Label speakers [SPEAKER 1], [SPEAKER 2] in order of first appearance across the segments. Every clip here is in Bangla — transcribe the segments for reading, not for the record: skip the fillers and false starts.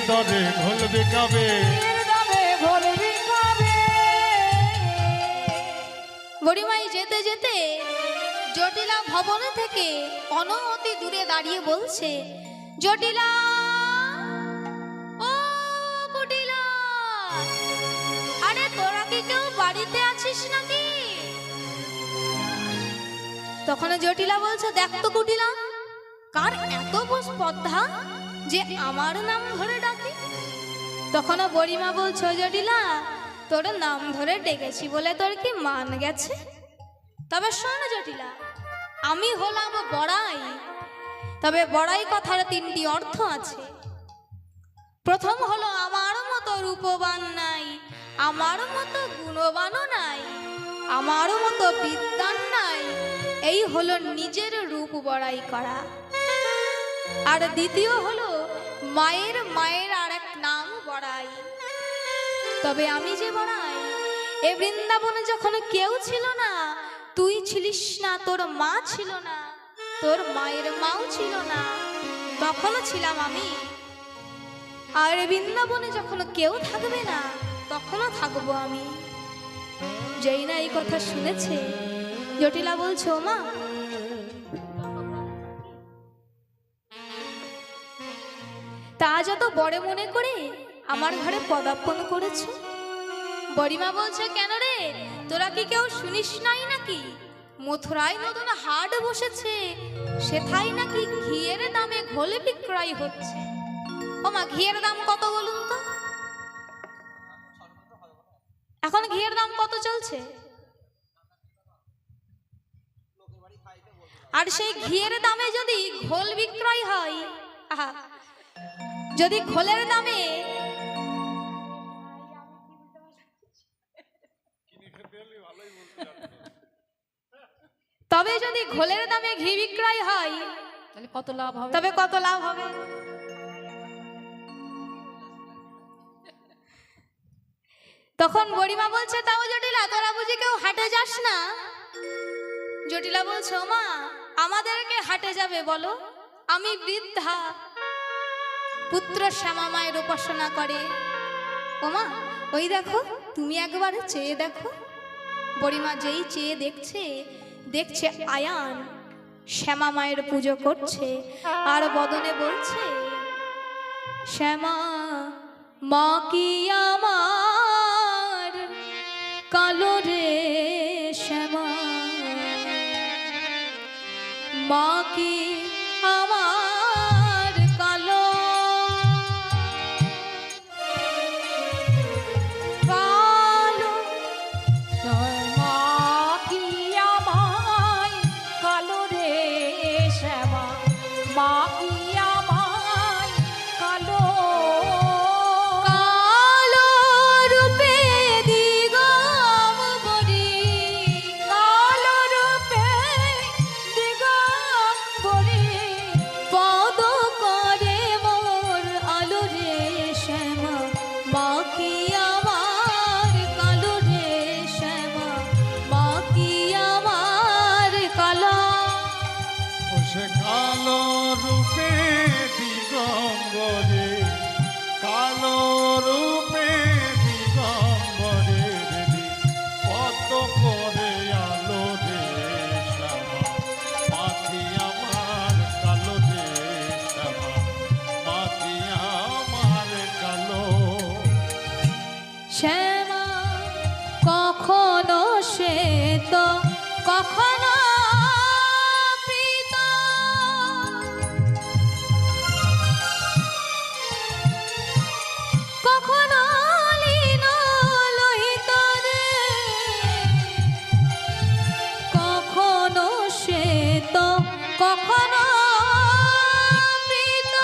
[SPEAKER 1] দরে ঘোল বিকাবে,
[SPEAKER 2] গরিমাই যেতে যেতে জটিলা ভবন থেকে অনমতি দূরে দাঁড়িয়ে বলছে, জটিলা, ও কুটিলা, আরে তোরা কি কেউ বাড়িতে আছিস নাকি? তখন জটিলা বলছে, দেখ তো কুটিলা, কার এত বড় স্পর্ধা যে আমার নাম ধরে ডাকে? তখন বড়িমা বলছে, জটিলা, তোর নাম ধরে ডেকেছি বলে তোর কি মান গেছে? তবে শোন জটিলা, আমি হলাম বড়াই, তবে বড়াই কথার তিনটি অর্থ আছে। প্রথম হলো আমার মতো রূপবান নাই, আমার মতো গুণবানও নাই, আমার মতো বিদ্বান নাই, এই হলো নিজের রূপ বড়াই করা। আর দ্বিতীয় হলো মায়ের মায়ের আর এক নাম বড়াই। তবে আমি যে বড়াই, এ বৃন্দাবনে যখন কেউ ছিল না, তুই ছিলিস না, তোর মা ছিল না, তোর মায়ের মাও ছিল না, তখনও ছিলাম আমি। আর বৃন্দাবনে যখন কেউ থাকবে না, তখনও থাকবো আমি। যেই না এই কথা শুনেছে, জটিলা বলছে, ও মা, তা যত বড় মনে করে আমার ঘরে পদার্পণ করেছ? বড়িমা বলছে, কেন রে, তোরা কি কেউ শুনিস নাই নাকি? মথুরায় নতুন হাট বসেছে, সেথায় নাকি ঘিয়ের দামে ঘোল বিক্রয় হচ্ছে। ও মা, ঘিয়ের দাম কত বলুন তো? এখন ঘিয়ের দাম কত চলছে? আর সেই ঘিয়ের দামে যদি ঘোল বিক্রয় হয়, আহা, যদি ঘোলের দামে, তবে যদি ঘোলের দামে ঘি বিক্রয় হয়, তাহলে কত লাভ হবে? তবে কত লাভ হবে? তখন বড়িমা বলছে, তাও জটিলা, তোরা বুঝি কেউ হাটে যাস না? জটিলা বলছে, ও মা, আমাদেরকে হাটে যাবে বলো? আমি বৃদ্ধা, পুত্র শ্যামা মায়ের উপাসনা করে। ও মা, ওই দেখো, তুমি একবার চেয়ে দেখো। বড়িমা যেই চেয়ে দেখছে, দেখছে আয়ান শ্যামা মায়ের পুজো করছে, আর বদনে বলছে, শ্যামা মা কি আমার কালো রে, শ্যামা মা কি আমার কালো, কালো
[SPEAKER 3] মা কি আমায় কালো রে, শ্যামা মা কি আমায় কালো,
[SPEAKER 2] কালো রূপে দিগম্বরী,
[SPEAKER 3] কালো রূপে দিগম্বরী,
[SPEAKER 2] পদ করে মোর আলো রে, শ্যামা মা কি আমার কালো রে, শ্যামা মা কি আমার কালো।
[SPEAKER 1] ও সে কালো রূপে দিগম্বরে, কালো রূপে দিগম্বরে, দেবী কত করে আলো রে, শ্যামা মাটি আমার কালো রে, শ্যামা মাটি আমার কালো।
[SPEAKER 2] শ্যামা কখনো শ্বেত, কখনো পীত, কখনো লীন লোহিত রে, কখনো শ্বেত, কখনো পীত।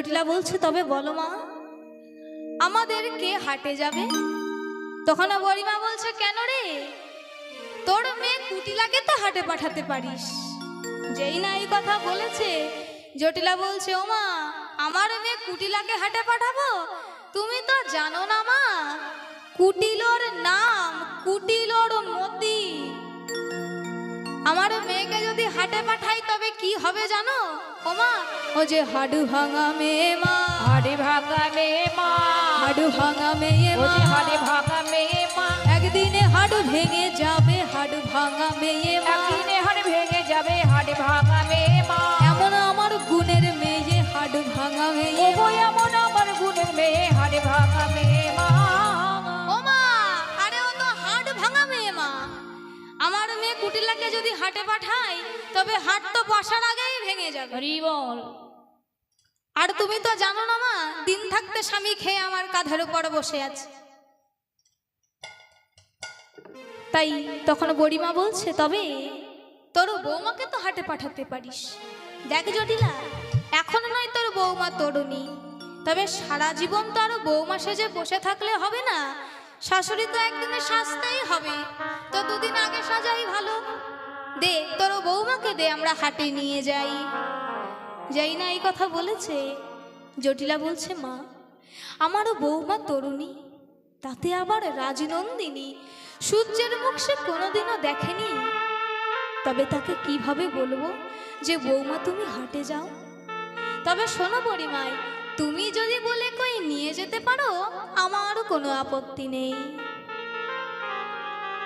[SPEAKER 2] জটিলা বলছে তবে বলো মা, আমাদের কে হাটে যাবে? তখন বড়িমা বলছে কেন রে, তোর মেয়ে কুটিলাকে তো হাটে পাঠাতে পারিস। যেই না এই কথা বলেছে, জটিলা বলছে ও মা, আমার মেয়ে কুটিলাকে হাটে পাঠাবো? তুমি তো জানো না মা, কুটিলোর নাম কুটিলোর মতি। আমার মেয়েকে যদি হাটে পাঠাই তবে কি হবে জানো ও মা? ও যে হাডু ভাঙা মেয়ে মা,
[SPEAKER 3] হাড়ি ভাঙা মেয়ে মা,
[SPEAKER 2] হাডু ভাঙা মেয়ে
[SPEAKER 3] ও
[SPEAKER 2] মা,
[SPEAKER 3] যে হাড়ি ভাঙা মেয়ে মা,
[SPEAKER 2] একদিনে হাডু ভেঙে যাবে হাডু ভাঙা মেয়ে মা।
[SPEAKER 3] একদিনে হাড় ভেঙে যাবে হাড়ি ভাঙা মেয়ে মা।
[SPEAKER 2] এমন আমার গুণের মেয়ে হাডু ভাঙা মেয়ে
[SPEAKER 3] ও
[SPEAKER 2] মা।
[SPEAKER 3] গো এমন আমার গুণের মেয়ে হাড়ি ভাঙা মেয়ে মা।
[SPEAKER 2] ও মা, আরে ও তো হাড় ভাঙা মেয়ে মা। আমার মেয়ে কুটিলাকে যদি হাটে পাঠাই তবে হাট তো বসার আগেই ভেঙে যাবে।
[SPEAKER 3] হরি বল।
[SPEAKER 2] আর তুমি তো জানো না মা, দিন থাকতে স্বামী খেয়ে আমার কাঁধের উপর বসে আছে। তাই তখন বুড়িমা বলছে তবে তোর বৌমাকে তো হাটে পাঠাতে পারিস। দেখ জটিলা, এখন নয় তোর বৌমা তরুণী, তবে সারা জীবন তো আরো বৌমা সেজে বসে থাকলে হবে না। শাশুড়ি তো একদিনে সাজতেই হবে, তো দুদিন আগে সাজাই ভালো। দে তোর বৌমাকে দে, আমরা হাটে নিয়ে যাই। যাই না এই কথা বলেছে, জটিলা বলছে মা, আমারও বৌমা তরুণী, তাতে আবার রাজনন্দিনী, সূর্যের মুখ সে কোনোদিনও দেখেনি। তবে তাকে কিভাবে বলবো যে বৌমা তুমি হাটে যাও? তবে শোনো বড়িমাই, তুমি যদি বলে কই নিয়ে যেতে পারো আমারও কোনো আপত্তি নেই।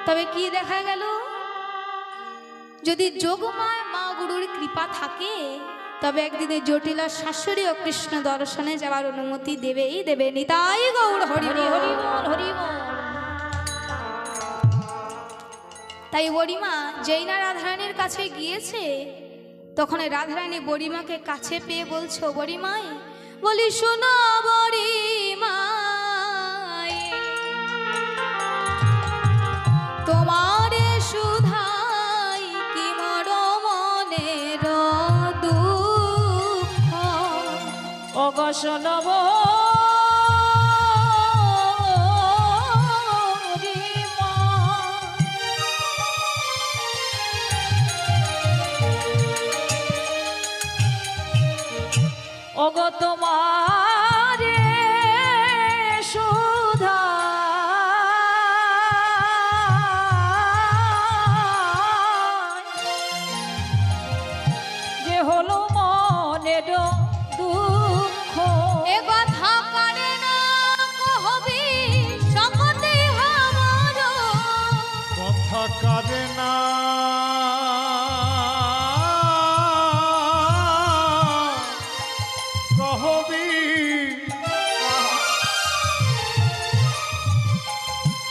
[SPEAKER 2] তবে কি দেখা গেল, যদি যোগমায় মা গুরুর কৃপা থাকে তবে একদিনে জটিলার শাশুড়ি ও কৃষ্ণ দর্শনে যাওয়ার অনুমতি দেবেই দেবে। নিতাই গৌর হরি
[SPEAKER 3] হরি
[SPEAKER 2] হরি।
[SPEAKER 3] হরি বল হরি বল।
[SPEAKER 2] তাই বড়িমা যেই না রাধারানীর কাছে গিয়েছে, তখন রাধারানী বড়িমাকে কাছে পেয়ে বলছো বড়িমাই, বলি শোনো বড়িমাই, তোমার সুধাই কি মর মনের দুঃখ।
[SPEAKER 3] ও গো শোনব ওগো তোমার সুধা যে হলো মনের দুঃখ।
[SPEAKER 2] এ কথা কানে না কহবি সকতে আমার,
[SPEAKER 1] কথা কারে না কহবি,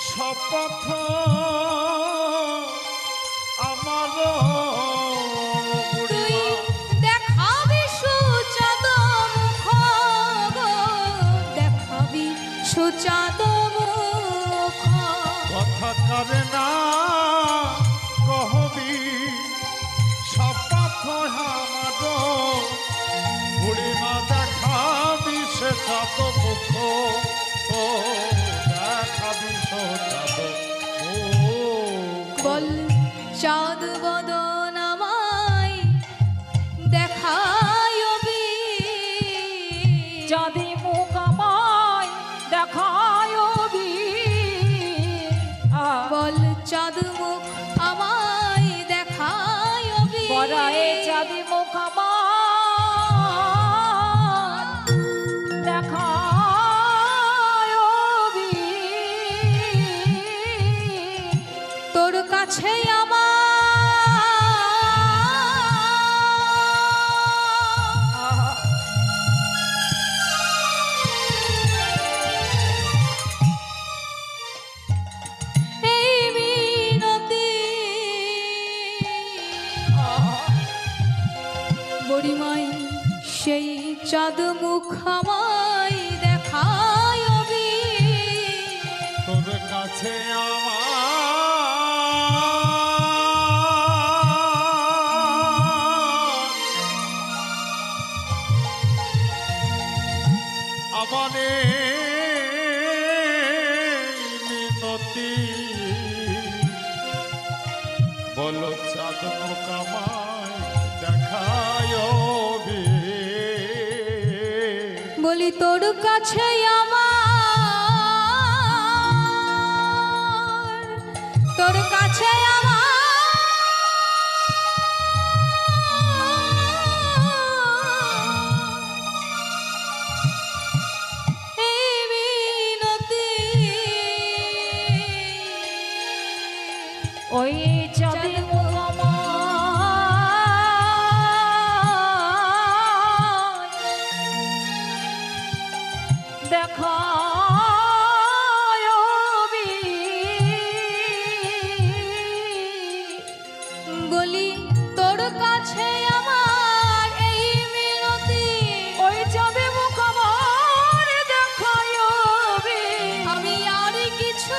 [SPEAKER 1] শপথ আমার
[SPEAKER 2] তুই দেখাবি সুচাঁদ মুখ গো, দেখাবি সুচাঁদ মুখ।
[SPEAKER 1] কথা কারে না কহবি, শপথ আমার বুড়িমা দেখাবি সে চাঁদ মুখ, ও দেখাবি সে চাঁদ মুখ।
[SPEAKER 2] বল চাঁদ বদন আমায় দেখায়বি,
[SPEAKER 3] চাঁদি মুখ আমায় দেখায়
[SPEAKER 2] বল চাঁদ মুখ আমায় দেখায়বি,
[SPEAKER 3] পরায়ে চাঁদি মুখ আমায় দেখায়
[SPEAKER 2] তোর কাছে আমার এই মিনতি, বড়িমাই সেই চাঁদ মুখ আমায় দেখায়বি।
[SPEAKER 1] তোর কাছে আমার বলো চাঁদ মোকামায় দেখায় বে।
[SPEAKER 2] বলি তোর কাছে আমার, তোর কাছে আমার এই মিনতি।
[SPEAKER 3] ওই চাঁদি দেখায় বি।
[SPEAKER 2] বলি তোর কাছে আমার এই মিনতি।
[SPEAKER 3] ওই চাঁদে মুখ আমার দেখায় বি।
[SPEAKER 2] আমি আর কিছু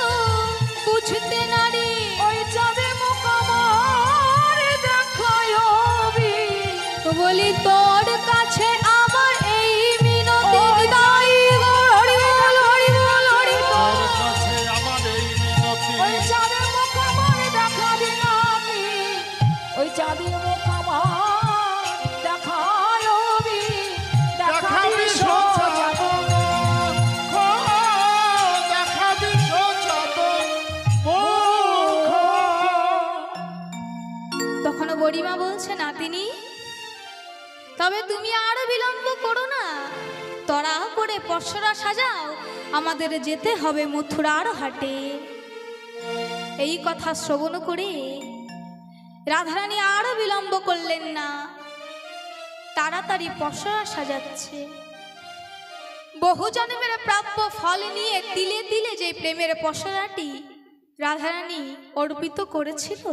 [SPEAKER 2] বুঝতে নারি।
[SPEAKER 3] ওই চাঁদে মুখ আমার দেখায় বি।
[SPEAKER 2] বলি তোর কাছে আমার এই মিনতি। দাই হরি বল, হরি বল, হরি বল।
[SPEAKER 1] তোর কাছে আমার এই মিনতি।
[SPEAKER 3] ওই চাঁদে মুখ আমার দেখাবি নাকি। ওই চাঁদে মুখ আমার দেখায় বি।
[SPEAKER 1] দেখাবি সোচাঁদ মুখ, দেখাবি সোচাঁদ মুখ।
[SPEAKER 2] তখন বুড়িমা বলছে, নাতিনি তবে তুমি আর বিলম্ব করো না, তড়া করে পসরা সাজাও, আমাদের যেতে হবে মথুরার হাটে। এই কথা শ্রবণ করে রাধারানী আর বিলম্ব করলেন না, তাড়াতাড়ি পসরা সাজাচ্ছে। বহু জন্মের প্রাপ্য ফল নিয়ে তিলে তিলে যে প্রেমের পসরাটি রাধারানী অর্পিত করেছিল,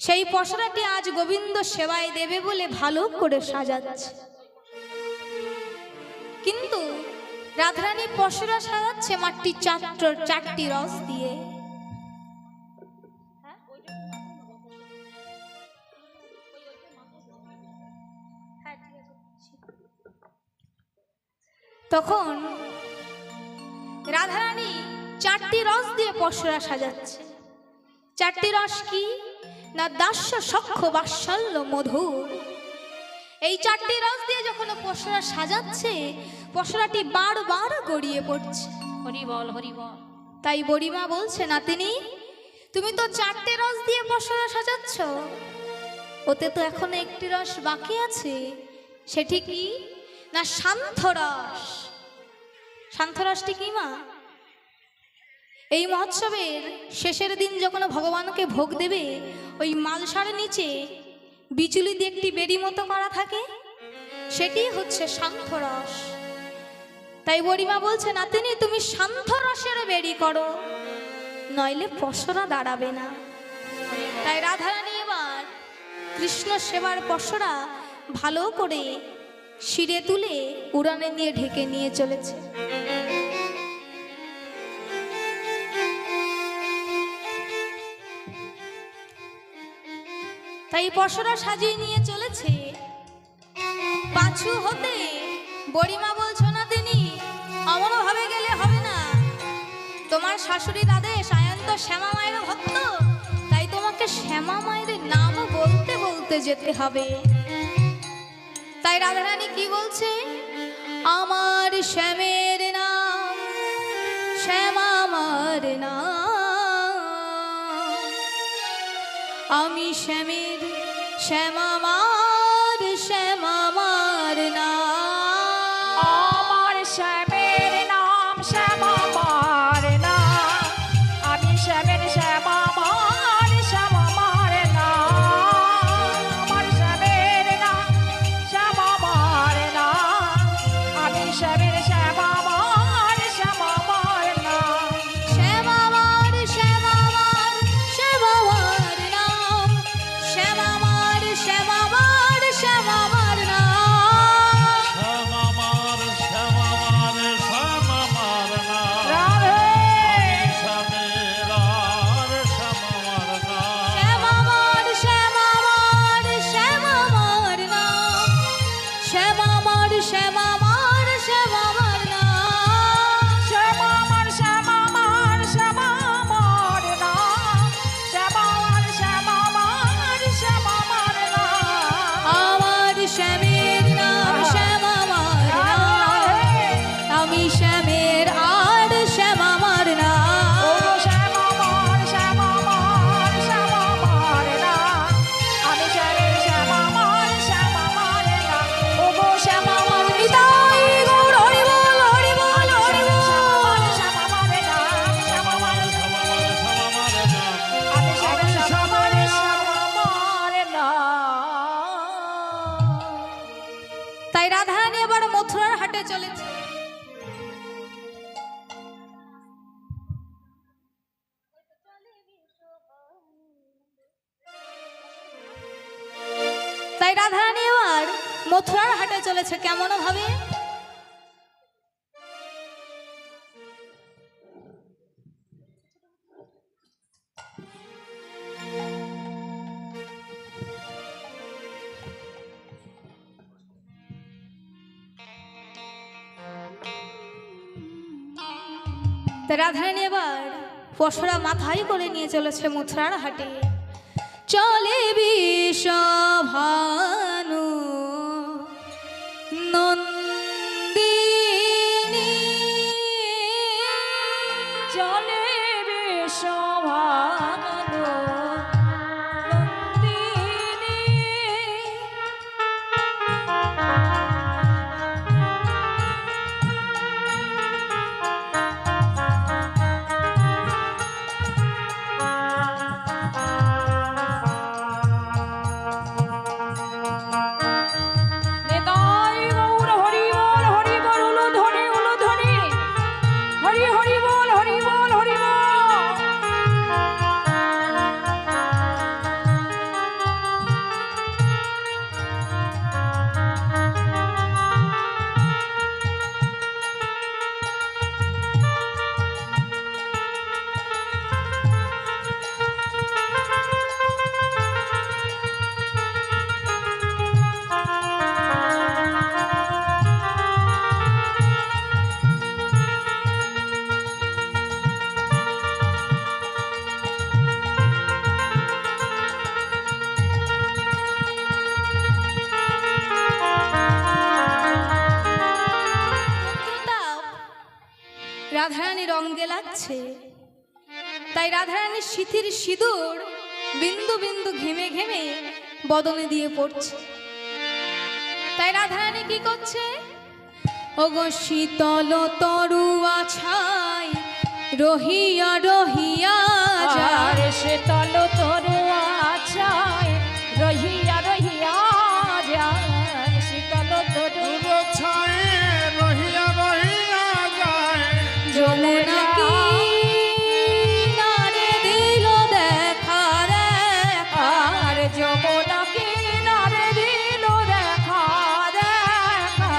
[SPEAKER 2] সেই পসরাটি আজ গোবিন্দ সেবায় দেবে বলে ভালো করে সাজাচ্ছে। কিন্তু রাধারানী পসরা সাজাচ্ছে মাটি চারটি রস দিয়ে। তখন রাধারানী চারটি রস দিয়ে পসরা সাজাচ্ছে। চারটি রস কি না? দাস্য, সখ্য, বাৎসল্য, মধু। এই চারটি রস দিয়ে যখন পসরা সাজাচ্ছে, পসরাটি বারবার গড়িয়ে পড়ছে।
[SPEAKER 3] হরি বল, হরি বল।
[SPEAKER 2] তাই বুড়িমা বলছে, নাতিনি তুমি তো চারটে রস দিয়ে পসরা সাজাচ্ছ, ওতে তো এখনো একটি রস বাকি আছে। সেটি কি না? সান্থরস। সান্থরসটি কি মা? এই মহোৎসবের শেষের দিন যখন ভগবানকে ভোগ দেবে, ওই মালসার নিচে বিচুলি দিয়ে একটি বেড়ি মতো করা থাকে, সেটি হচ্ছে সান্থরস। তাই বুড়িমা বলছে, নাতিনি তুমি সান্থরসের বেড়ি করো, নইলে পসরা দাঁড়াবে না। তাই রাধারানী এবার কৃষ্ণ সেবার পসরা ভালো করে শিরে তুলে উড়ানে নিয়ে ঢেকে নিয়ে চলেছে। তাই পসরা সাজিয়ে নিয়ে চলেছে। পাছু হতে বুড়িমা বলছো, না তিনি অমন ভাবে গেলে হবে না, তোমার শাশুড়ির আদেশ, আয়ন তো শ্যামা মায়ের ভক্ত, তাই তোমাকে শ্যামা মায়ের নাম বলতে বলতে যেতে হবে। তাই রাধারানী কি বলছে? আমার শ্যামের নাম, শ্যামা আমার নাম, আমি শ্যামের, শ্যামা আমার, শ্যামা আমার নাম।
[SPEAKER 3] আমার শ্যামের নাম, শ্যামা আমার নাম, আমি শ্যামের, শ্যামা আমার, শ্যামা আমার নাম। আমার শ্যামের নাম, শ্যামা আমার নাম, আমি শ্যামের, শ্যামা আমার, শ্যামা আমার নাম।
[SPEAKER 2] শ্যামা আমার, শ্যামা আমার, শ্যামা আমার নাম, শ্যামা আমার, শ্যামা আমার তাই রাধারানী এবার মথুরার হাটে চলেছে কেমন ভাবে। তাই রাধারানী এবার পশরা মাথায় করে নিয়ে চলেছে মথুরার হাটে। চলে বিষভানু নন্দিনী,
[SPEAKER 3] চলে বিষভানু নন্দিনী, নিতাই গৌর হরি বল হরি বল উলুধ্বনি উলুধ্বনি, হরি হরি বল হরি বল হরি বল।
[SPEAKER 2] রাধারানী রঙে লাগছে, তাই রাধারানীর সিথির সিঁদুর বিন্দু বিন্দু ঘেমে ঘেমে বদনে দিয়ে পড়ছে। তাই রাধারানী কি করছে, ওগো শীতল তরুয়া ছাই রহিয়া রহিয়া যায়,
[SPEAKER 3] আর শীতল তরুয়া ছায় রহিয়া রহিয়া যায়, শীতল তরুয়া
[SPEAKER 1] ছায়ে রহিয়া রহিয়া যায়।
[SPEAKER 2] যমুনা কি নারে দিল দেখা দেখা,
[SPEAKER 3] আর যমুনা কিনারে দিল দেখা দেখা,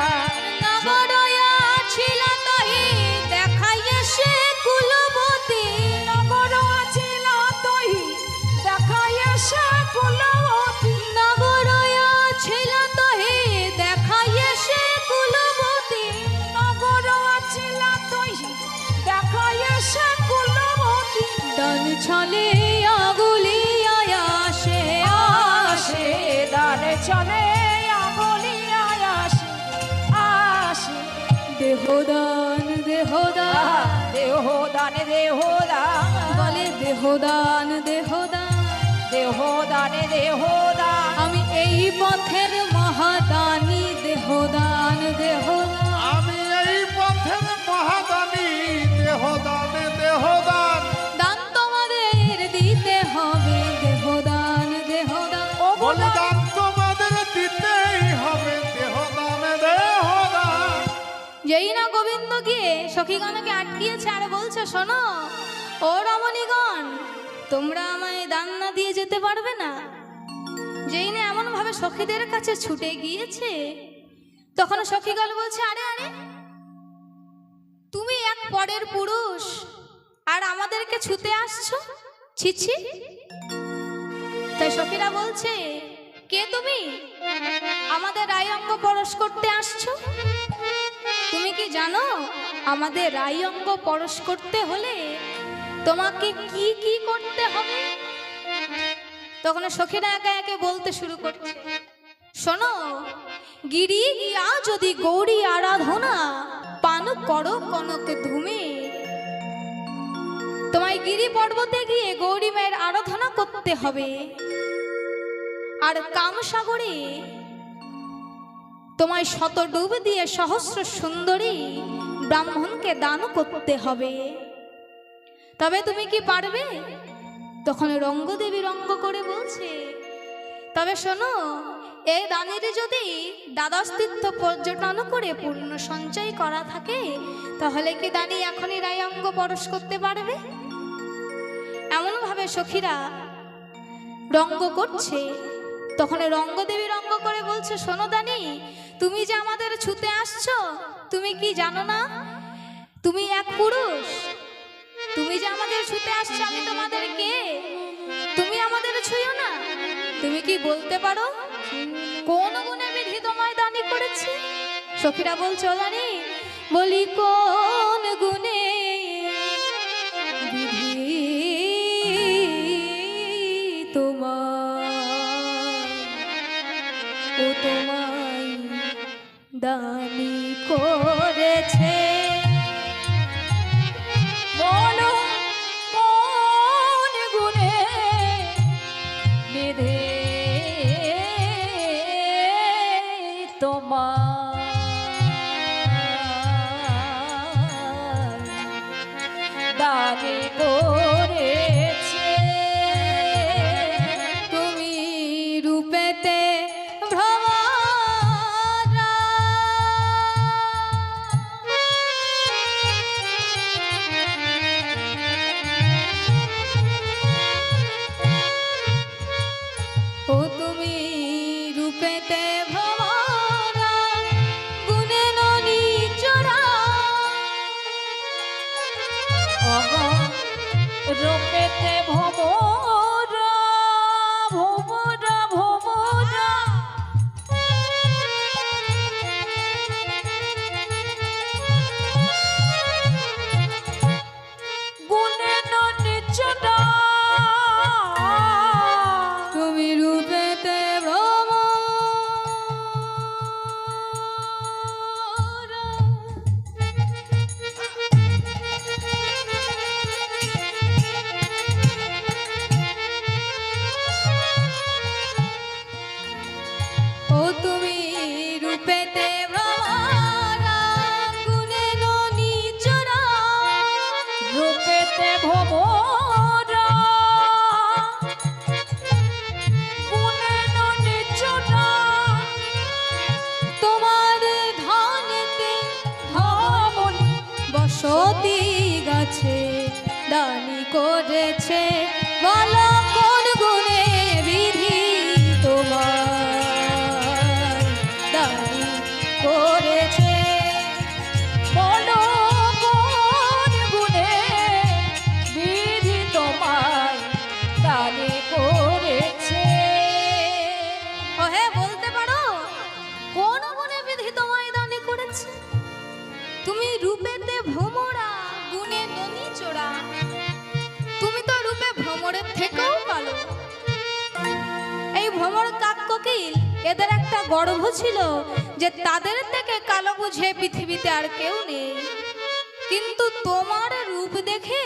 [SPEAKER 2] নগরয়া ছিল তাহি দেখাইয়ে সে কুলবতী,
[SPEAKER 3] নগর ছিল তহি দেখায় সে কুলবতী,
[SPEAKER 2] নগরয়া ছিল তাহি দেখাইয়ে সে কুলবতী,
[SPEAKER 3] নগর ছিল তহি দেখায় সে কুলবতী।
[SPEAKER 2] ডান ছলে আগুলিয়া আসে
[SPEAKER 3] আসে দানে চলে আগুলিয়ায় আসে আসে,
[SPEAKER 2] দেহদান দেহদান
[SPEAKER 3] দেহদানে দেহদান,
[SPEAKER 2] বলে দেহদান দেহদান,
[SPEAKER 3] দেহদানে দেহদান,
[SPEAKER 2] আমি এই পথের মহাদানী দেহদান দেহদান,
[SPEAKER 1] আমি এই পথের মহাদানী দেহদানে দেহদান।
[SPEAKER 2] দান তোমাদের দিতে হবে দেহদান দেহদান,
[SPEAKER 1] বলিদান তোমাদের দিতেই হবে দেহদানে দেহদান।
[SPEAKER 2] যেই না গোবিন্দ গিয়ে সখীগণকে আটকিয়েছে আর বলছে, শোনো ও রমণীগণ, তোমরা আমায় দান না দিয়ে যেতে পারবে না। যেই না এমন ভাবে সখীদের কাছে ছুটে গিয়েছে, তখন সখীগণ বলছে, আরে আরে তুমি এক পরের পুরুষ আর আমাদেরকে ছুতে আসছো, ছিছি। তাই সখীরা বলছে, কে তুমি, আমাদের রায়ঙ্গ পরশ করতে আসছো? তুমি কি জানো আমাদের রায়ঙ্গ পরশ করতে হলে তোমাকে কি কি করতে হবে? তখন সখীরা একে একে বলতে শুরু করছে, শোনো, গিরি গিয়া যদি গৌরী আরাধনা পান করো কনক ধুমে, তোমায় গিরি পর্বতে গিয়ে গৌরী মায়ের আরাধনা করতে হবে, আর কামসাগরে তোমায় শত ডুব দিয়ে সহস্র সুন্দরী ব্রাহ্মণকে দান করতে হবে। তবে তুমি কি পারবে? তখন রঙ্গদেবী রঙ্গ করে বলছে, তবে শোনো, এই দানের যদি দ্বাদশ তীর্থ পর্যটন করে পূর্ণ সঞ্চয় করা থাকে, তাহলে কি দানি এখনই রায়ঙ্গ পরশ করতে পারবে? এমন ভাবে সখীরা রঙ্গ করছে, তখন রঙ্গদেবী রঙ্গ করে বলছে, শোনো দানি, তুমি যে আমাদের ছুতে আসছো, তুমি কি জানো না তুমি এক পুরুষ? তুমি যে আমাদের ছুতে আসছো, আমি তোমাদের কে? তুমি আমাদের ছুঁয়ো না। তুমি কি বলতে পারো কোন গুণে বিধি তোমায় দানি করেছি? সখীরা বলছো জানি, বলি কোন গুণে বিধি তোমায়, ও তোমায় দানি করেছে।
[SPEAKER 3] বলো কোন গুণে বিধি তোমার দানি করেছে।
[SPEAKER 2] তুমি রূপেতে ভ্রমরা, ও তুমি রূপেতে ভ্রমরা, গুণে ননি চোরা,
[SPEAKER 3] রূপেতে ভোমরা ভোমরা ভোমরা, গুণে নিচরা,
[SPEAKER 2] তুমি রূপেতে ভ্রমরা। ও তুমি রূপেতে ভ্রমরা, গুণে ননি চোরা,
[SPEAKER 3] রূপেতে ভোমরা গুণে নিচরা,
[SPEAKER 2] তোমার ধনেতে ধমনী বসতি গাছে দানি করেছে। বলো কোন গুণে বিধি তোমার দানি করেছে?
[SPEAKER 3] বলো কোন গুণে বিধি তোমায় দানি করেছে।
[SPEAKER 2] ও হে, বলতে পারো কোন গুণে বিধি তোমায় দানি করেছে? তুমি রূপেতে ভ্রমরা, গুণে ননি চোরা। তুমি তো রূপে ভ্রমরের থেকেও কালো। এই ভ্রমর কাক কোকিল এদের একটা গর্ব ছিল যে তাদের থেকে কালো বুঝে পৃথিবীতে আর কেউ নেই। কিন্তু তোমার রূপ দেখে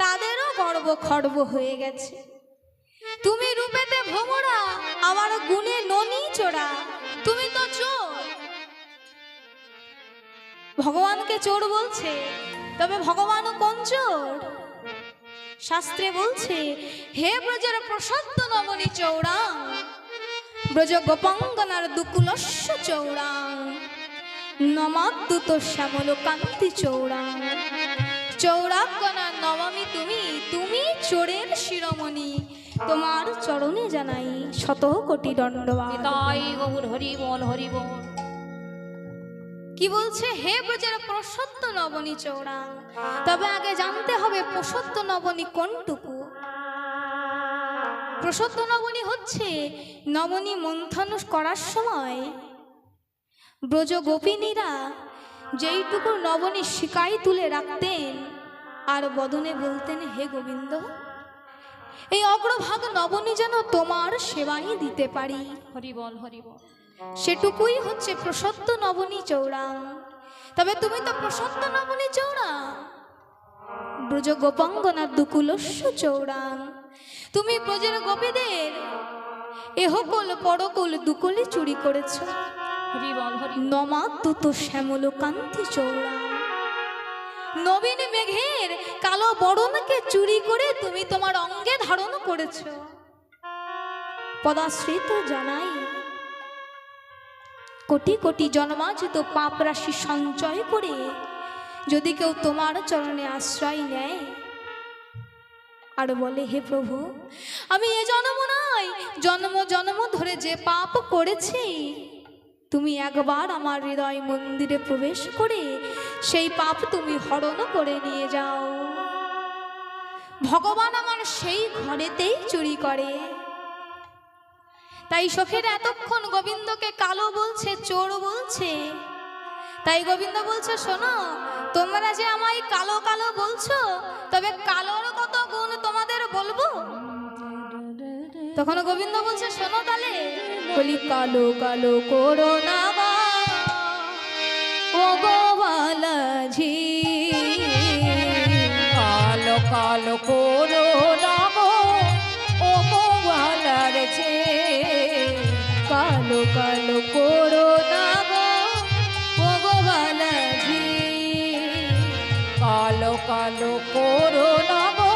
[SPEAKER 2] তাদেরও গর্ব খর্ব হয়ে গেছে। তুমি রূপেতে ভ্রমরা, আমার গুণে ননি চোরা। তুমি তো চোর। ভগবানকে চোর বলছে, তবে ভগবানও কোন চোর? শাস্ত্রে বলছে, হে ব্রজের প্রসাদ নবনী চৌরাং, ব্রজ গোপাঙ্গনার দুকুলস্য চৌরাং, নমাদ্দুত শ্যামল কান্তি চৌরাং। চৌরাঙ্গনা নবমী তুমি, তুমি চোরের শিরোমণি। তোমার চরণে জানাই শত কোটি দণ্ডবাদ।
[SPEAKER 3] তাই গৌর হরি বল হরি বল।
[SPEAKER 2] কি বলছে? হে ব্রজের প্রসত্য নবনী চৌরাং। তবে আগে জানতে হবে প্রসত্য নবনী কোনটুকু। প্রসত্য নবনী হচ্ছে নবনী মন্থন করার সময় ব্রজ গোপিনীরা যেইটুকু নবনী শিকাই তুলে রাখতেন আর বদনে বলতেন, হে গোবিন্দ, এই অগ্রভাগ নবনী যেন তোমার সেবাই দিতে পারি।
[SPEAKER 3] হরি বল হরি বল।
[SPEAKER 2] সেটুকুই হচ্ছে প্রসত্য নবনী চৌরাং। তবে তুমি তো প্রসত্য নবনী চৌরাং, ব্রজ গোপাঙ্গনার দুকুলস্য চৌরাং। তুমি ব্রজের গোপীদের এহকুল পরকুল দুকুলি চুরি করেছ।
[SPEAKER 3] হরি বল হরি।
[SPEAKER 2] নমাদ্দুত শ্যামল কান্তি চৌরাং। নবীন মেঘের কালো বরণকে চুরি করে তুমি তোমার অঙ্গে ধারণ করেছ। পদাশ্রিত জানাই, কোটি কোটি জন্মাজিত পাপ রাশি সঞ্চয় করে যদি কেউ তোমার চরণে আশ্রয় নেয় আর বলে, হে প্রভু, আমি এ জন্ম নয় নয়, জন্ম জন্ম ধরে যে পাপ করেছি, তুমি একবার আমার হৃদয় মন্দিরে প্রবেশ করে সেই পাপ তুমি হরণ করে নিয়ে যাও। ভগবান আমার সেই ঘরেতেই চুরি করে। তাই সখীরা এতক্ষণ গোবিন্দকে কালো বলছে, চোর বলছে। তাই গোবিন্দ বলছে, শোনো, তোমরা যে আমায় কালো কালো বলছো, তবে কালোর কত গুণ তোমাদের বলবো। তখন গোবিন্দ বলছে, শোনো তাহলে, বলি কালো কালো করো না গো, ও গোবালাজি,
[SPEAKER 3] কালো কালো করো না গো, ও গোয়ালার ছে।
[SPEAKER 2] কালো কালো করো না গো, ও গোবালাজি,
[SPEAKER 3] কালো কালো করো না গো,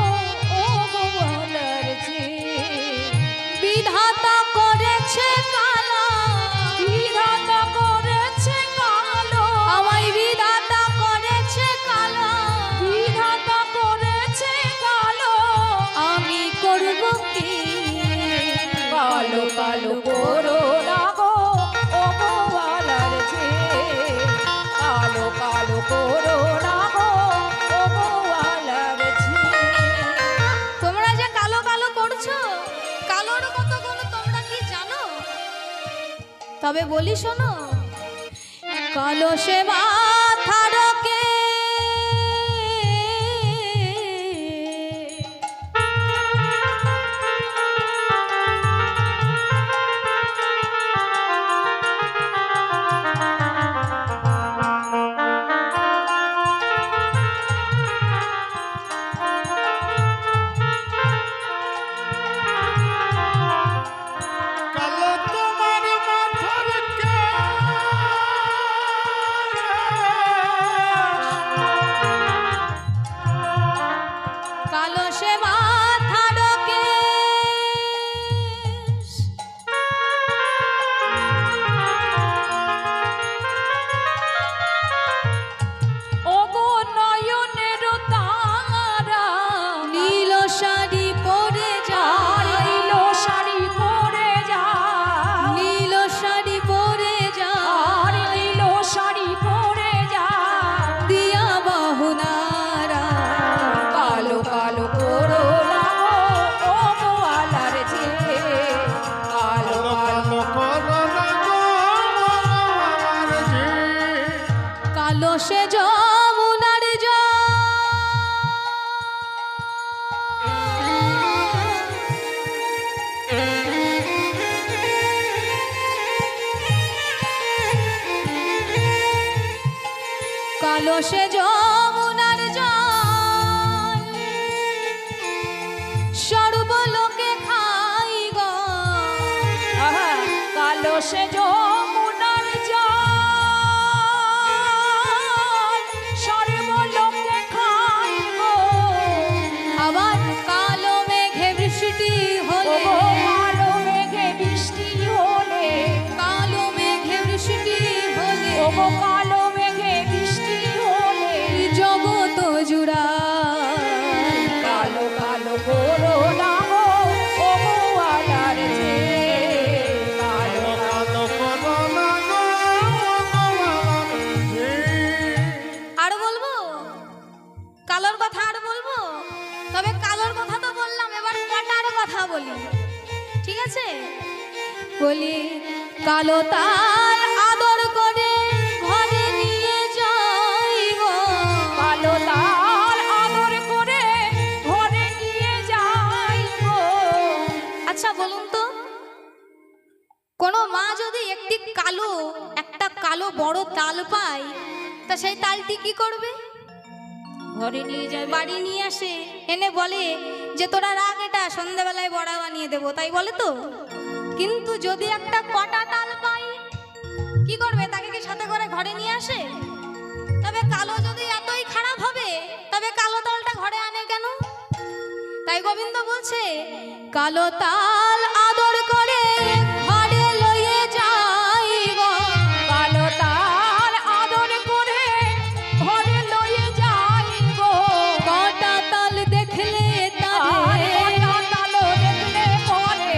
[SPEAKER 3] ও গোয়ালার ছে।
[SPEAKER 2] বিধাতা করেছে কালো,
[SPEAKER 3] বিধাতা করেছে কালো,
[SPEAKER 2] আমায় বিধাতা করেছে কালো,
[SPEAKER 3] বিধাতা করেছে কালো,
[SPEAKER 2] আমি করব কি?
[SPEAKER 3] কালো কালো করো না গো, ও গোয়ালার ছে। কালো কালো করো না গো, ও গোয়ালার ছে।
[SPEAKER 2] তোমরা যে কালো কালো করছো, কালোর কত গুণ তোমরা কি জানো? তবে বলি শোনো, কালো সে মাথারকে,
[SPEAKER 1] কালো তোমার মাথার
[SPEAKER 2] কালো সে মাথারকে,
[SPEAKER 3] ও গো নয়নের তারা,
[SPEAKER 2] নীল শাড়ি পরে যায়,
[SPEAKER 3] নীল শাড়ি পরে যায়,
[SPEAKER 2] নীল শাড়ি পরে
[SPEAKER 3] আর
[SPEAKER 2] যায়,
[SPEAKER 3] নীল শাড়ি পরে যায়।
[SPEAKER 2] দিয়া বাহুনারা,
[SPEAKER 3] কালো কালো করো না গো, ও গোয়ালার ছে। কালো
[SPEAKER 1] কালো
[SPEAKER 3] কালো
[SPEAKER 1] কালো করো না গো, আমার যে।
[SPEAKER 2] কালো সে যমুনার জল, কালো সে যমুনার জল, সর্বলোকে খাই গো,
[SPEAKER 3] আহা, কালো সে যমুনার জল, সর্বলোকে খাই গো।
[SPEAKER 2] আবার কালো মেঘে বৃষ্টি
[SPEAKER 3] ও
[SPEAKER 2] হলে,
[SPEAKER 3] গো কালো মেঘে বৃষ্টি হলে,
[SPEAKER 2] কালো মেঘে বৃষ্টি হলে,
[SPEAKER 3] ও গো কালো মেঘে বৃষ্টি হলে,
[SPEAKER 2] জগত জুড়ায়
[SPEAKER 3] কালো কালো করো না গো, ও গোয়ালার ছে। কালো
[SPEAKER 1] কালো করো না গো, আমার যে।
[SPEAKER 2] আর বলবো কালোর কথা, আর বলবো, তবে কালোর কথা তো বললাম, এবার কটার কথা বলি, ঠিক আছে? বলি কালো তার আদর করে ঘরে নিয়ে যাই গো,
[SPEAKER 3] কালো তার আদর করে ঘরে নিয়ে যাই গো।
[SPEAKER 2] আচ্ছা বলুন তো, কোনো মা যদি একটা কালো বড় তাল পায়, তা সেই তালটি কি করবে?
[SPEAKER 3] ঘরে নিয়ে যাবে,
[SPEAKER 2] বাড়ি নিয়ে আসে, এনে বলে যে তোরা রাখ, এটা সন্ধ্যাবেলায় বড়া বানিয়ে দেবো, তাই বলে তো। কিন্তু যদি একটা কটা তাল পাই, কি করবে? তাকে কি সাথে করে ঘরে নিয়ে আসে? তবে কালো যদি এতই খারাপ হবে, তবে কালো তালটা ঘরে আনে কেন? তাই গোবিন্দ বলছে, কালো তাল আদর করে ঘরে লইয়ে যাই গো,
[SPEAKER 3] কালো তার আদর করে ঘরে লয়ে যাই গো।
[SPEAKER 2] কটা তাল দেখলে
[SPEAKER 3] আর
[SPEAKER 2] তারে,
[SPEAKER 3] কটা তালো দেখলে পরে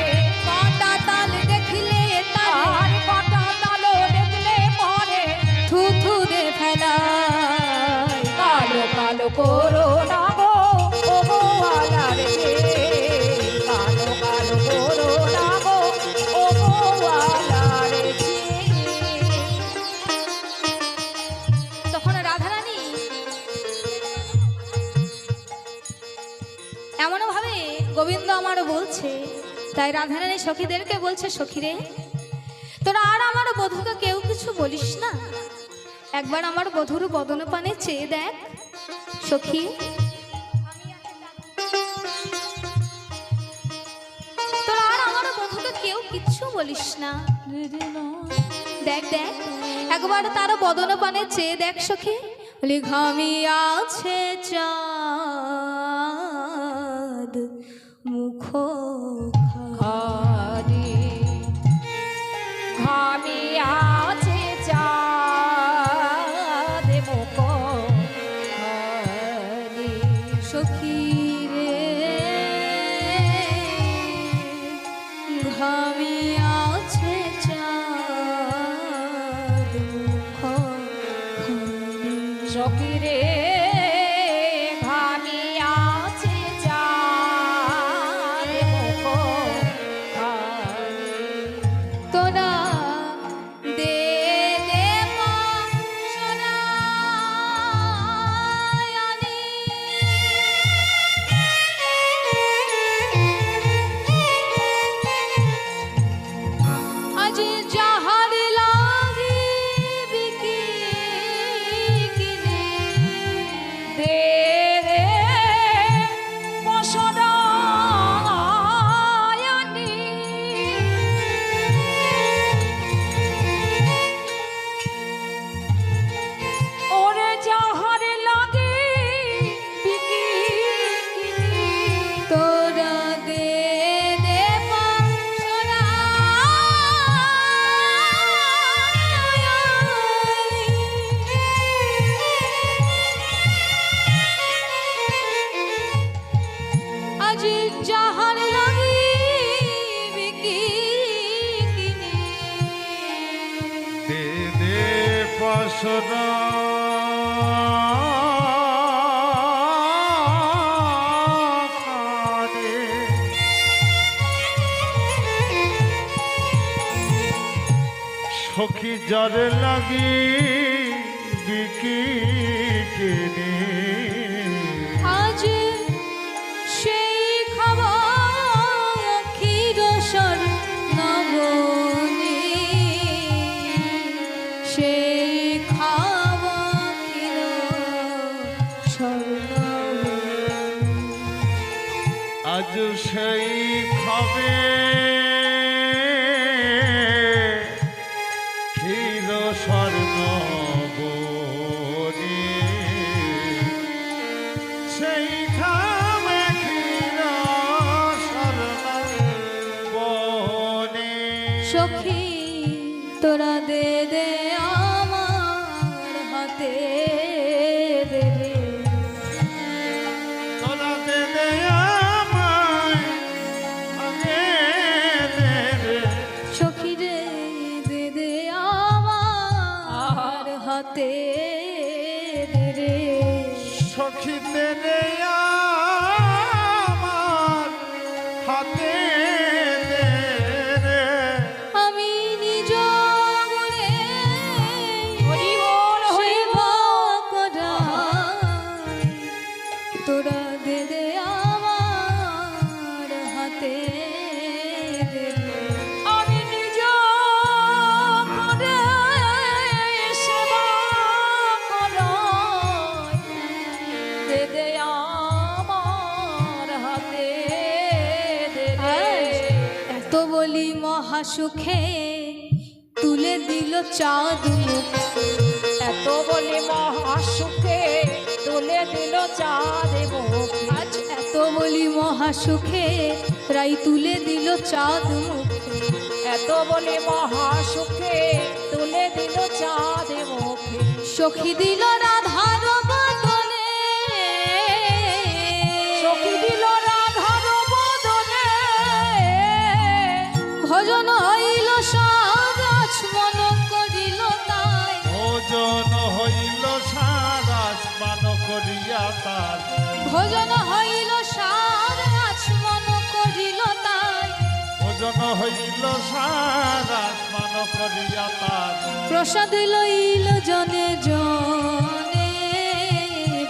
[SPEAKER 2] আমারও বলছে, তাই রাধারানী সখীদেরকে বলছে, সখীরে তোরা আর আমার বধূকে কেউ কিছু বলিস না, একবার আমার বধূর বদন পানে চেয়ে দেখ। সখী তোরা আর আমার বধূকে কেউ কিচ্ছু বলিস না, দেখ দেখ একবার তার বদন পানে চেয়ে দেখ। সখী বলি ঘামিয়াছে চাঁদ মুখ
[SPEAKER 3] খানি ঘামিয়াছে চাঁদ মুখ খানি।
[SPEAKER 2] সখী রে ঘামিয়াছে চাঁদ মুখ
[SPEAKER 3] সখী রে ঘামিয়াছে চাঁদ মুখ খানি।
[SPEAKER 2] তোরা দে দে মা সোনায়ানি, আজ যাহার লাগিবি কি কিনে,
[SPEAKER 3] দে রে মশরায়ানি। ওরে যাহার লাগে বিকিনি।
[SPEAKER 2] তোরা দে দে মা সোনায়ানি, আজ যাহার লাগিবি কি কিনে,
[SPEAKER 1] দে দে পাশরা খানে, সখী যার লাগি বিকি কিনে,
[SPEAKER 2] আজ সেই খাবার ক্ষীরসর নবনী, সেই খাবার ক্ষীরসর নবনী,
[SPEAKER 1] আজ সেই খাবে ক্ষীর স্বর্ণ বনে, সেই খাবে ক্ষীর স্বর্ণ বনে।
[SPEAKER 2] সখী তোরা দে দে আমার হাতে দে রে,
[SPEAKER 1] তোরা দে দে আমায় আগে দে রে,
[SPEAKER 2] সখী রে দে দে আমার হাতে দে রে।
[SPEAKER 1] সখী দে দে আমার হাতে দে রে,
[SPEAKER 2] আমি নিজ গুণে
[SPEAKER 3] হরি বল হরি
[SPEAKER 2] সেবা করাই, তোরা দে দে আমার হাতে দে রে।
[SPEAKER 3] আমি নিজ করে সেবা করাই, দে দে আমার হাতে দে রে।
[SPEAKER 2] এত বলি মহাসুখে তুলে দিল চাঁদ মুখ,
[SPEAKER 3] এত বলে মহাসুখে তুলে দিল চাঁদ মুখ।
[SPEAKER 2] আজ এত বলি মহাসুখে রাই তুলে দিল চাঁদ মুখ,
[SPEAKER 3] এত বলে মহাসুখে তুলে দিল চাঁদ মুখে।
[SPEAKER 2] সখী দিল রাধার বদনে,
[SPEAKER 3] সখী দিল রাধার বদনে,
[SPEAKER 2] ভজন হইল সারাজ মন করিল তাই,
[SPEAKER 1] ভোজন হইল সারাস পান করিয়া তার,
[SPEAKER 2] ভজন হইল সারাজ মন করিল তাই,
[SPEAKER 1] ভোজন হইল সারাস পান করিয়া তার।
[SPEAKER 2] প্রসাদ লইল জনে জনে,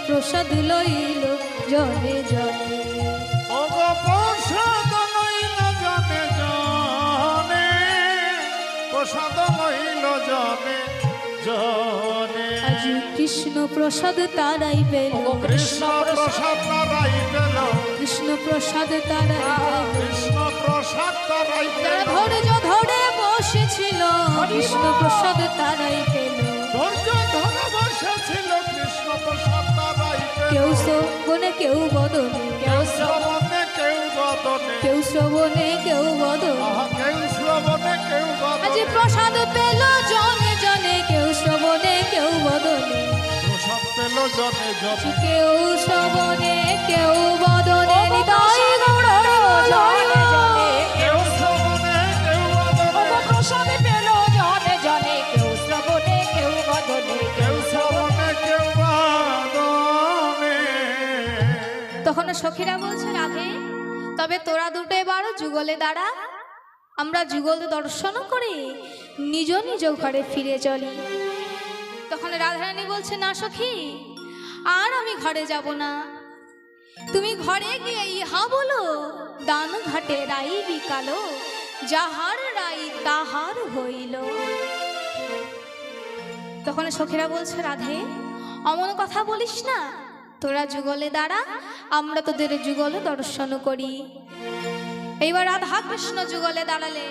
[SPEAKER 2] প্রসাদ লইল জনে জনে,
[SPEAKER 1] ওগো প্রসাদ
[SPEAKER 2] প্রসাদ তারাই পেল,
[SPEAKER 1] কৃষ্ণ প্রসাদ তারাই পেল,
[SPEAKER 2] কৃষ্ণ প্রসাদ তারাই পেল।
[SPEAKER 1] কৃষ্ণ প্রসাদ তারাই
[SPEAKER 2] যারা
[SPEAKER 1] পেল,
[SPEAKER 2] ধৈর্য ধরে বসেছিল কৃষ্ণ প্রসাদ তারাই পেল।
[SPEAKER 1] ধৈর্য ধরে বসেছিল কৃষ্ণ প্রসাদ তারাই পেল।
[SPEAKER 2] কেউ শ্রবণে কেউ বদনে,
[SPEAKER 1] কেউ শ্রবণে কেউ বদনে,
[SPEAKER 2] কেউ শ্রবণে কেউ বদনে,
[SPEAKER 1] আহা কেউ শ্রবণে কেউ
[SPEAKER 2] আজ
[SPEAKER 1] বদনে,
[SPEAKER 2] প্রসাদ পেল জনে জনে, কেউ শ্রবণে কেউ বদনে,
[SPEAKER 1] প্রসাদ পেল জনে জনে,
[SPEAKER 2] কেউ শ্রবণে কেউ বদনে। নিতাই গৌর
[SPEAKER 3] জনে জনে
[SPEAKER 1] কেউ শ্রবণে কেউ বদনে,
[SPEAKER 3] প্রসাদ পেল জনে জনে, কেউ শ্রবণে কেউ বদনে,
[SPEAKER 1] কেউ শ্রবণে কেউ বদনে।
[SPEAKER 2] তখন সখীরা বলছে রাধে, তবে তোরা দুটো এবার যুগলে দাঁড়া, আমরা যুগল দর্শন করে নিজ নিজ ঘরে ফিরে চলি। তখন রাধারানী বলছে না সখী, আর আমি ঘরে যাব না, তুমি ঘরে গিয়ে ইহা বলো, দান ঘাটে রাই বিকালো, যাহার রাই তাহার হইল। তখন সখীরা বলছে রাধে, অমন কথা বলিস না, তোরা যুগলে দাঁড়া, আমরা তোদের যুগলে দর্শন করি। এইবার রাধা কৃষ্ণ যুগলে দাঁড়ালে।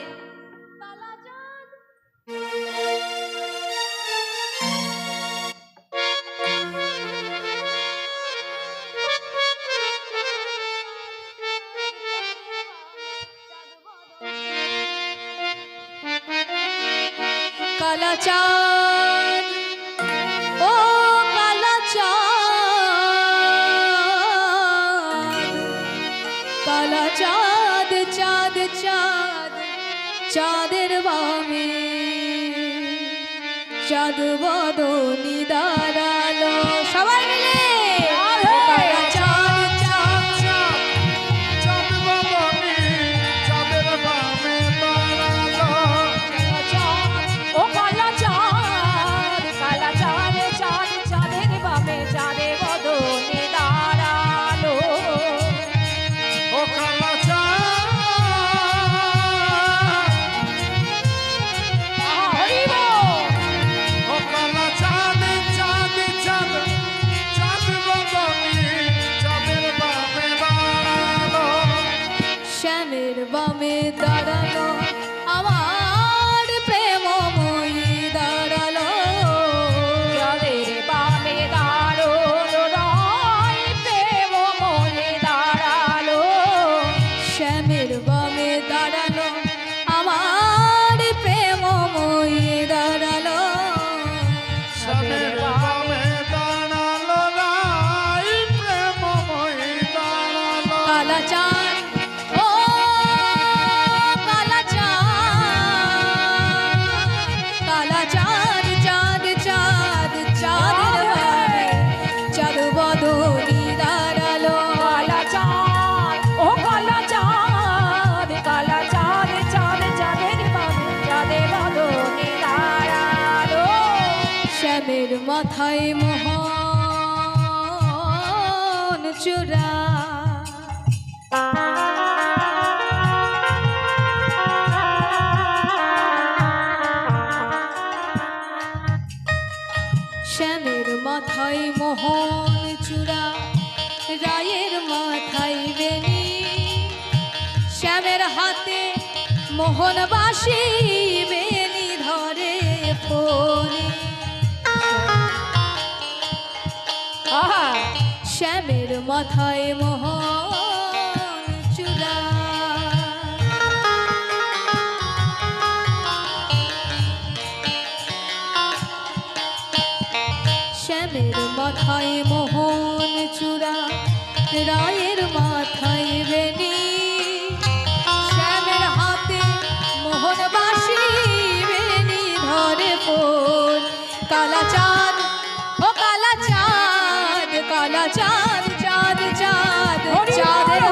[SPEAKER 2] কালাচাঁদ, ও কালাচাঁদ, কালাচাঁদ চাঁদ চাঁদ, চাঁদের বামে চাঁদ বদনি দাঁড়ালো। সবাই মিলে কালাচাঁদ চাঁদ চাঁদ,
[SPEAKER 1] চাঁদ বদনে চাঁদের বামে দাঁড়ালো,
[SPEAKER 3] ও কালা চাঁদ, কালা চাঁদ চাঁদ, চাঁদের বামে চাঁদে বদনে দাঁড়ালো।
[SPEAKER 1] ও কালাচাঁদ,
[SPEAKER 3] হরি বল।
[SPEAKER 1] ও কালাচাঁদ চাঁদ চাঁদ, চাঁদ বদনে চাঁদের বামে দাঁড়ালো,
[SPEAKER 2] শ্যামের বামে দাঁড়ালো, আমার প্রেমময়ী দাঁড়ালো।
[SPEAKER 3] চাঁদের বামে দাঁড়ালো, রয় প্রেম মনে দাঁড়ালো।
[SPEAKER 2] শ্যামের বামে দাঁড়ালো, আমার প্রেমময়ী দাঁড়ালো।
[SPEAKER 1] শ্যামের বামে দাঁড়ালো, রাই প্রেমময়ী দাঁড়ালো,
[SPEAKER 2] কালাচাঁদ, ও কালাচাঁদ, কালাচাঁদ চাঁদ চাঁদ, চাঁদের বামে চাঁদ বদনি দাঁড়ালো।
[SPEAKER 3] কালা চাঁদ, ও কালা চাঁদ, কালা চাঁদ চাঁদ, চাঁদের বামে চাঁদে বদনে দাঁড়ালো।
[SPEAKER 2] শ্যামের মাথায় মোহন চূড়া, শ্যামের মাথায় মোহন চূড়া, রায়ের মাথায় বেনি, শ্যামের হাতে মোহন বাসি, বেনি ধরে ফোনে।
[SPEAKER 3] আহা,
[SPEAKER 2] শ্যামের মাথায় মোহন চূড়া, শ্যামের মাথায় মোহন চূড়া, রায়ের মাথায় বেনি, শ্যামের হাতে মোহন বাসি, বেনি ধরে ফোন। কালাচাঁদ, ও কালাচাঁদ, কালাচাঁদ চাঁদ চাঁদ, চাঁদের